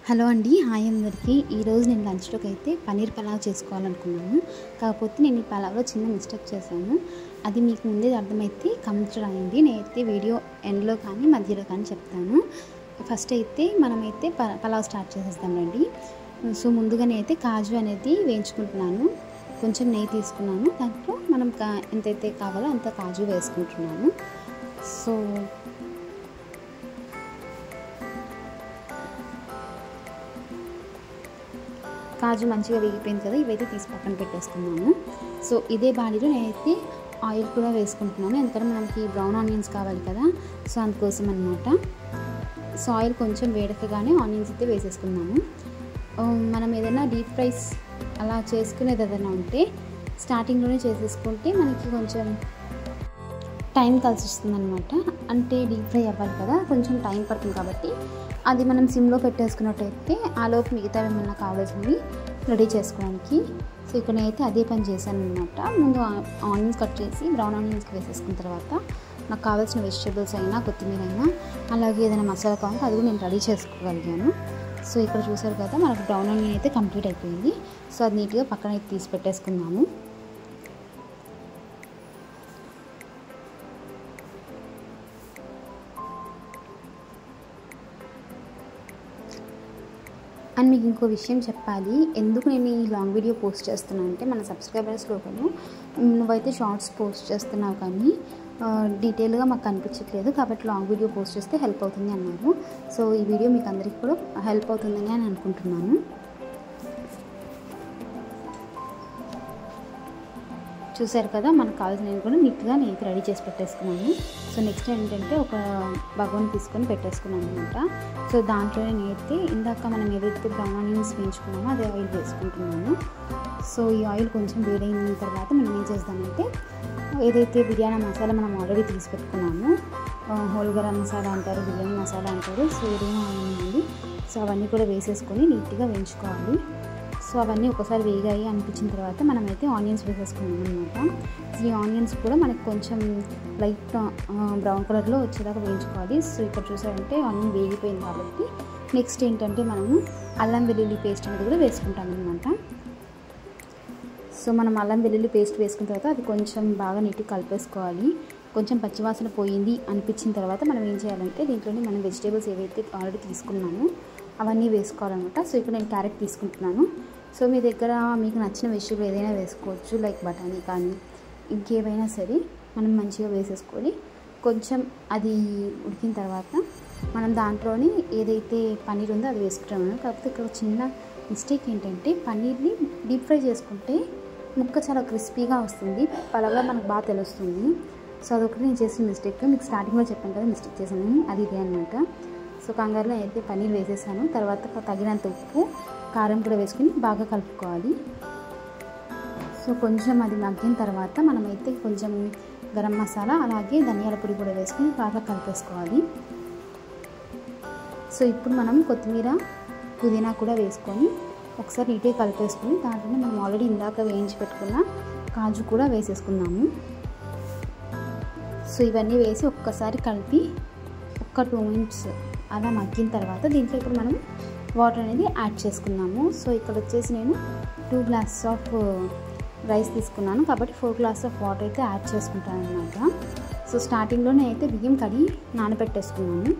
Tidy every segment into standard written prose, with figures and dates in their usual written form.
Hello అండి, hi అందరికీ. ఈరోజు నేను లంచ్లోకి అయితే పన్నీర్ పలావ్ చేసుకోవాలనుకున్నాను. కాకపోతే నేను ఈ పలావ్లో చిన్న మిస్టేక్ చేశాను. అది మీకు ముందే అర్థమైతే కామెంట్స్ రాయండి. నేనైతే వీడియో ఎండ్లో కానీ మధ్యలో కానీ చెప్తాను. ఫస్ట్ అయితే మనమైతే పలావ్ స్టార్ట్ చేసేస్తామండి. సో ముందుగానే అయితే కాజు అనేది వేయించుకుంటున్నాను. కొంచెం నెయ్యి తీసుకున్నాను. దాంట్లో మనం ఎంతైతే కావాలో అంత కాజు వేసుకుంటున్నాను. సో కాజు మంచిగా వేగిపోయింది కదా, ఇవైతే తీసి పక్కన పెట్టేసుకున్నాను. సో ఇదే బాడీలో నేనైతే ఆయిల్ కూడా వేసుకుంటున్నాను, ఎందుకంటే మనకి బ్రౌన్ ఆనియన్స్ కావాలి కదా, సో అందుకోసం అనమాట. సో ఆయిల్ కొంచెం వేడకగానే ఆనియన్స్ అయితే వేసేసుకున్నాము. మనం ఏదైనా డీప్ ఫ్రైస్ అలా చేసుకునేది ఏదైనా ఉంటే స్టార్టింగ్లోనే చేసేసుకుంటే మనకి కొంచెం టైం కలిసి వస్తుంది అనమాట. అంటే డీప్ ఫ్రై అవ్వాలి కదా, కొంచెం టైం పడుతుంది. కాబట్టి అది మనం సిమ్లో పెట్టేసుకున్నట్టయితే ఆలోపు మిగతా ఏమన్నా కావాల్సినవి రెడీ చేసుకోవడానికి. సో ఇక్కడ నేనైతే అదే పని చేశాను అనమాట. ముందు ఆనియన్స్ కట్ చేసి బ్రౌన్ ఆనియన్స్కి వేసేసుకున్న తర్వాత నాకు కావాల్సిన వెజిటేబుల్స్ అయినా, కొత్తిమీర అయినా, అలాగే ఏదైనా మసాలా కావాలంటే అది కూడా నేను రెడీ చేసుకోగలిగాను. సో ఇక్కడ చూసారు కదా, మనకు బ్రౌన్ ఆనియన్ అయితే కంప్లీట్ అయిపోయింది. సో అది నీట్గా పక్కన అయితే తీసి పెట్టేసుకుందాము. అండ్ మీకు ఇంకో విషయం చెప్పాలి, ఎందుకు నేను ఈ లాంగ్ వీడియో పోస్ట్ చేస్తున్నాను అంటే, మన సబ్స్క్రైబర్స్లో ఒకరు నువ్వైతే షార్ట్స్ పోస్ట్ చేస్తున్నావు కానీ డీటెయిల్గా మాకు కనిపించట్లేదు, కాబట్టి లాంగ్ వీడియో పోస్ట్ చేస్తే హెల్ప్ అవుతుంది అన్నారు. సో ఈ వీడియో మీకు అందరికీ కూడా హెల్ప్ అవుతుందని నేను అనుకుంటున్నాను. చూసారు కదా, మనకు కావాల్సినవి కూడా నీట్గా నేను రెడీ చేసి పెట్టేసుకున్నాను. సో నెక్స్ట్ ఏంటంటే ఒక బగోన్ తీసుకొని పెట్టేసుకున్నాను అనమాట. సో దాంట్లోనే నేనైతే ఇందాక మనం ఏదైతే బ్రౌన్ ఆనియన్స్ వేయించుకున్నామో అదే ఆయిల్ వేసుకుంటున్నాను. సో ఈ ఆయిల్ కొంచెం వేడైన తర్వాత మనం ఏం చేద్దామంటే, ఏదైతే బిర్యానీ మసాలా మనం ఆల్రెడీ తీసి పెట్టుకున్నాము, హోల్ గరం మసాలా అంటారు, బిర్యానీ మసాలా అంటారు, సో ఏదైనా ఉంది. సో అవన్నీ కూడా వేసేసుకొని నీట్గా వేయించుకోవాలి. సో అవన్నీ ఒకసారి వేగాయి అనిపించిన తర్వాత మనమైతే ఆనియన్స్ వేసేసుకున్నాం అనమాట. ఈ ఆనియన్స్ కూడా మనకు కొంచెం లైట్ బ్రౌన్ కలర్లో వచ్చేదాకా వేయించుకోవాలి. సో ఇక్కడ చూసారంటే ఆనియన్ వేగిపోయింది కాబట్టి నెక్స్ట్ ఏంటంటే మనము అల్లం వెల్లుల్లి పేస్ట్ అనేది కూడా వేసుకుంటాం అనమాట. సో మనం అల్లం వెల్లుల్లి పేస్ట్ వేసుకున్న తర్వాత అది కొంచెం బాగా నీట్గా కలిపేసుకోవాలి. కొంచెం పచ్చివాసన పోయింది అనిపించిన తర్వాత మనం ఏం చేయాలంటే, దీంట్లోనే మనం వెజిటేబుల్స్ ఏవైతే ఆల్రెడీ తీసుకున్నామో అవన్నీ వేసుకోవాలన్నమాట. సో ఇక్కడ నేను క్యారెట్ తీసుకుంటున్నాను. సో మీ దగ్గర మీకు నచ్చిన వెజిటేబుల్ ఏదైనా వేసుకోవచ్చు, లైక్ బఠానీ కానీ ఇంకేమైనా సరే మనం మంచిగా వేసేసుకొని కొంచెం అది ఉడికిన తర్వాత మనం దాంట్లోని ఏదైతే పన్నీర్ ఉందో అది వేసుకుంటాము. కాకపోతే ఇక్కడ చిన్న మిస్టేక్ ఏంటంటే, పన్నీర్ని డీప్ ఫ్రై చేసుకుంటే ముక్క చాలా క్రిస్పీగా వస్తుంది, పలావ్లో మనకు బాగా తెలుస్తుంది. సో అదొకటి నేను చేసిన మిస్టేక్. మీకు స్టార్టింగ్లో చెప్పాను కదా మిస్టేక్ చేశాను, అది ఇదే అనమాట. సో కంగారులో అయితే పన్నీర్ వేసేసాను. తర్వాత తగినంత ఉప్పు, కారం కూడా వేసుకుని బాగా కలుపుకోవాలి. సో కొంచెం అది మగ్గిన తర్వాత మనమైతే కొంచెం గరం మసాలా అలాగే ధనియాల పొడి కూడా వేసుకుని బాగా కలిపేసుకోవాలి. సో ఇప్పుడు మనం కొత్తిమీర, పుదీనా కూడా వేసుకొని ఒకసారి నీట్గా కలిపేసుకొని దాంట్లో మనం ఆల్రెడీ ఇందాక వేయించి పెట్టుకున్న కాజు కూడా వేసేసుకుందాము. సో ఇవన్నీ వేసి ఒక్కసారి కలిపి ఒక 2 మినిట్స్ అలా మగ్గిన తర్వాత దీంట్లో ఇప్పుడు మనం వాటర్ అనేది యాడ్ చేసుకున్నాము. సో ఇక్కడ వచ్చేసి నేను 2 గ్లాసెస్ ఆఫ్ రైస్ తీసుకున్నాను కాబట్టి 4 గ్లాసెస్ ఆఫ్ వాటర్ అయితే యాడ్ చేసుకుంటాను అనమాట. సో స్టార్టింగ్లోనే అయితే బియ్యం కడిగి నానబెట్టేసుకున్నాను.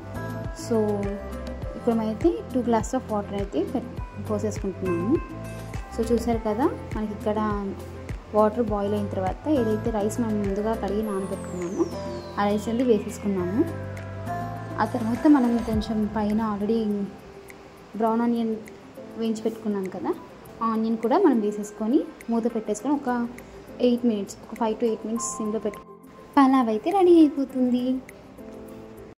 సో ఇప్పుడు అయితే 2 గ్లాసెస్ ఆఫ్ వాటర్ అయితే పోసేసుకుంటున్నాను. సో చూసారు కదా, మనకి ఇక్కడ వాటర్ బాయిల్ అయిన తర్వాత ఏదైతే రైస్ మనం ముందుగా కడిగి నానబెట్టుకున్నామో ఆ రైస్ అనేది వేసేసుకున్నాము. ఆ తర్వాత మనం కొంచెం పైన ఆల్రెడీ బ్రౌన్ ఆనియన్ వేయించి పెట్టుకున్నాం కదా, ఆనియన్ కూడా మనం వేసేసుకొని మూత పెట్టేసుకొని ఒక 8 మినిట్స్, ఒక 5 to 8 మినిట్స్ సిమ్లో పలావ్ అయితే రెడీ అయిపోతుంది.